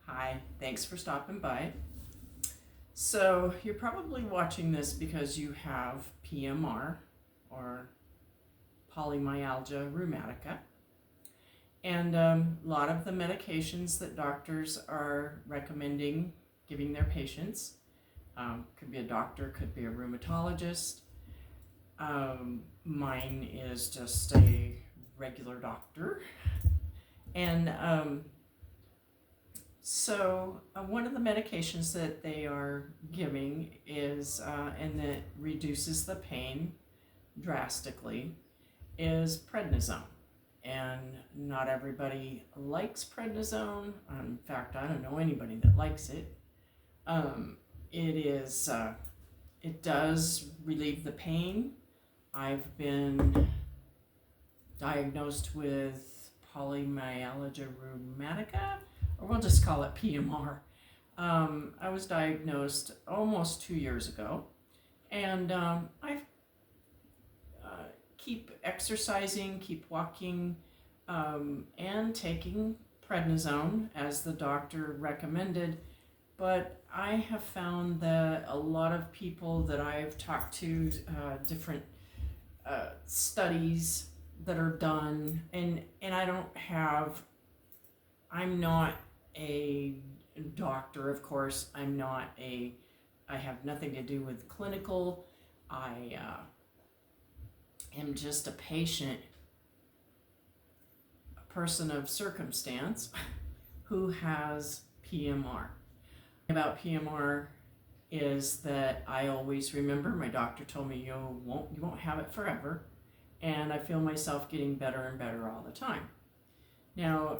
Hi, thanks for stopping by. So you're probably watching this because you have PMR or Polymyalgia rheumatica. And a lot of the medications that doctors are recommending giving their patients, could be a doctor, could be a rheumatologist. Mine is just a regular doctor. And So one of the medications that they are giving is, and that reduces the pain drastically, is prednisone. And not everybody likes prednisone. In fact, I don't know anybody that likes it. It does relieve the pain. I've been diagnosed with polymyalgia rheumatica, or we'll just call it PMR. I was diagnosed almost 2 years ago, and I keep exercising, keep walking, and taking prednisone as the doctor recommended. But I have found that a lot of people that I've talked to, different studies that are done, and I'm not a doctor, of course. I have nothing to do with clinical. I am just a patient, a person of circumstance who has PMR. About PMR is that I always remember my doctor told me you won't have it forever, and I feel myself getting better and better all the time. Now,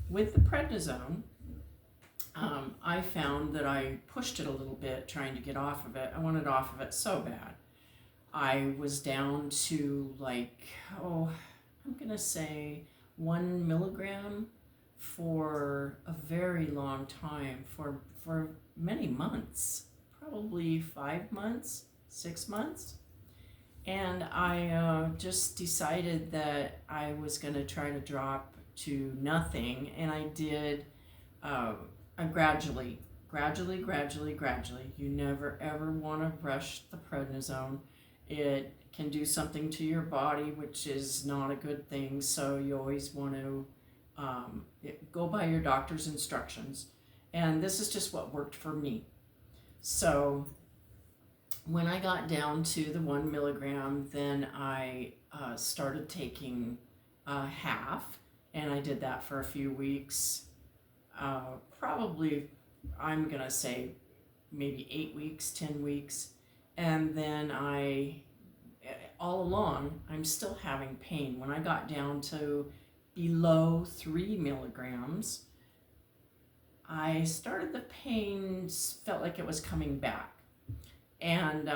with the prednisone, I found that I pushed it a little bit trying to get off of it. I wanted off of it so bad. I was down to I'm going to say 1 milligram for a very long time, for many months, probably 5 months, 6 months. And I just decided that I was going to try to drop to nothing, and I did gradually. You never ever want to rush the prednisone. It can do something to your body, which is not a good thing, so you always want to go by your doctor's instructions. And this is just what worked for me. So when I got down to the 1 milligram, then I started taking half. And I did that for a few weeks, probably, I'm going to say maybe 8 weeks, 10 weeks. And then all along, I'm still having pain. When I got down to below 3 milligrams, I started, the pain felt like it was coming back. And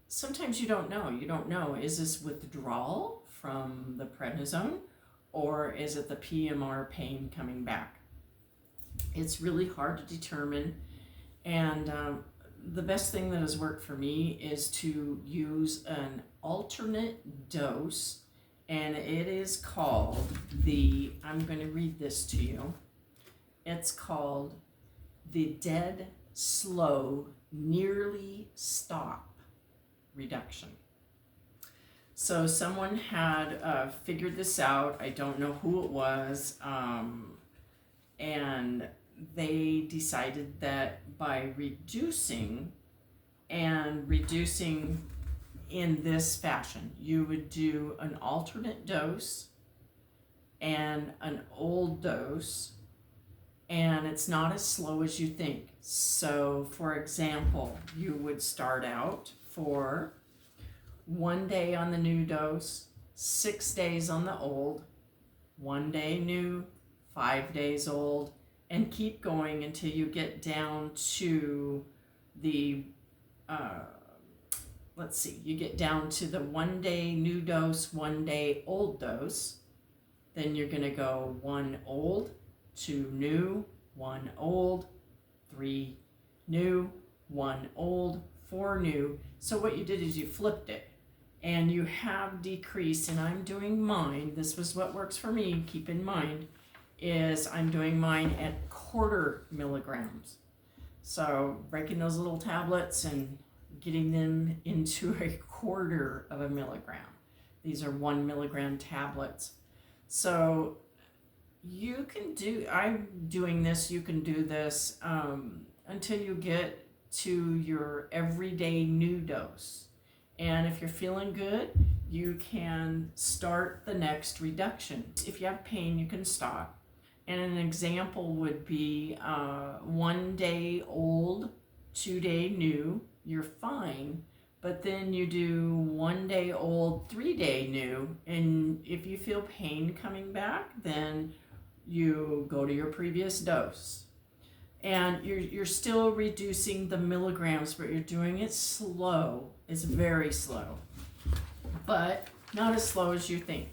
sometimes you don't know, is this withdrawal from the prednisone? Or is it the PMR pain coming back? It's really hard to determine. And the best thing that has worked for me is to use an alternate dose. And it is called I'm going to read this to you. It's called the Dead Slow Nearly Stop Reduction. So someone had figured this out. I don't know who it was. And they decided that by reducing in this fashion, you would do an alternate dose and an old dose, and it's not as slow as you think. So, for example, you would start out for 1 day on the new dose, 6 days on the old, 1 day new, 5 days old, and keep going until you get down to the, you get down to the 1 day new dose, 1 day old dose. Then you're going to go 1 old, 2 new, 1 old, 3 new, 1 old, 4 new. So what you did is you flipped it. And you have decreased, and I'm doing mine. This was what works for me, keep in mind, is I'm doing mine at 1/4 milligrams. So breaking those little tablets and getting them into 1/4 milligram. These are 1 milligram tablets. So you can do, I'm doing this, you can do this until you get to your everyday new dose. And if you're feeling good, you can start the next reduction. If you have pain, you can stop. And an example would be 1 day old, 2 day new, you're fine. But then you do 1 day old, 3 day new. And if you feel pain coming back, then you go to your previous dose. And you're still reducing the milligrams, but you're doing it slow. It's very slow, but not as slow as you think.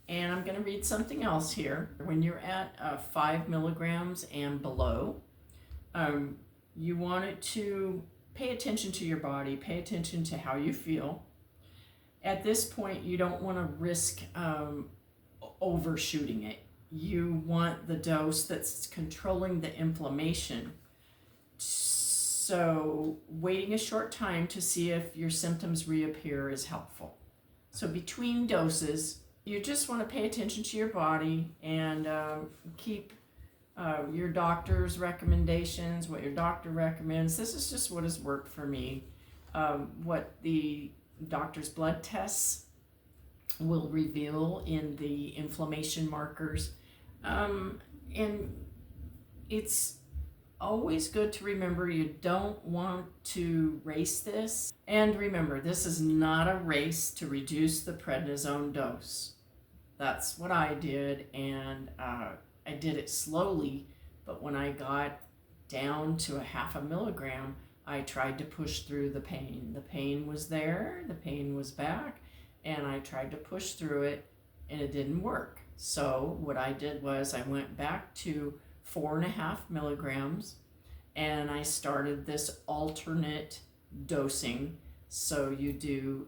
And I'm going to read something else here. When you're at 5 milligrams and below, you want it to pay attention to your body, pay attention to how you feel. At this point, you don't want to risk overshooting it. You want the dose that's controlling the inflammation. So waiting a short time to see if your symptoms reappear is helpful. So between doses, you just want to pay attention to your body and keep your doctor's recommendations, what your doctor recommends. This is just what has worked for me. What the doctor's blood tests will reveal in the inflammation markers. And it's always good to remember you don't want to race this. And remember, this is not a race to reduce the prednisone dose. That's what I did, and I did it slowly, but when I got down to 1/2 milligram, I tried to push through the pain. The pain was there, the pain was back, and I tried to push through it, and it didn't work. So what I did was I went back to 4.5 milligrams, and I started this alternate dosing. So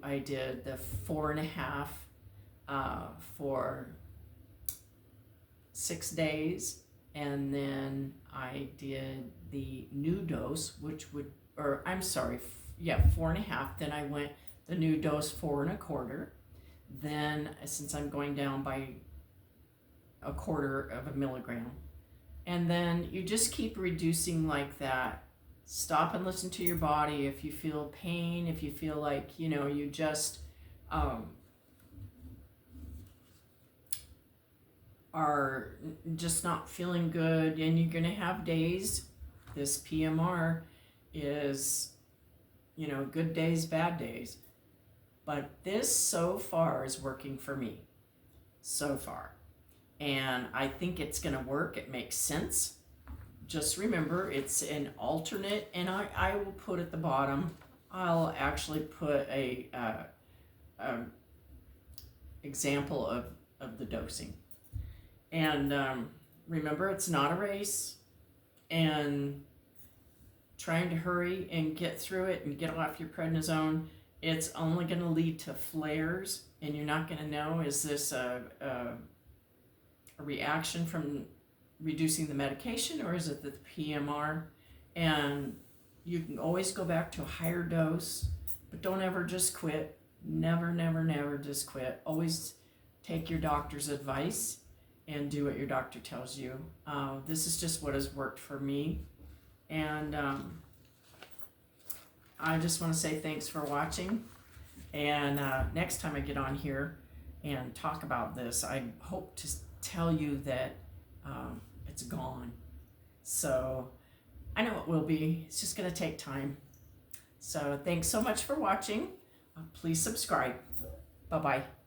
I did the 4.5 for 6 days, and then I did the new dose, 4.5. Then I went the new dose 4.25. Then, since I'm going down by 1/4 milligram, and then you just keep reducing like that. Stop and listen to your body. If you feel pain, if you feel like you just are just not feeling good, and you're gonna have days. This PMR is good days, bad days, but this so far is working for me so far. And I think it's going to work. It makes sense. Just remember, it's an alternate, and I will put at the bottom, I'll actually put a example of the dosing. And remember, it's not a race, and trying to hurry and get through it and get off your prednisone, it's only going to lead to flares, and you're not going to know, is this a reaction from reducing the medication, or is it the PMR? And you can always go back to a higher dose, but don't ever just quit. Never, never, never just quit. Always take your doctor's advice and do what your doctor tells you. This is just what has worked for me. And I just want to say thanks for watching. And next time I get on here and talk about this, I hope to tell you that it's gone. So I know it will be. It's just going to take time. So thanks so much for watching. Please subscribe. Bye-bye.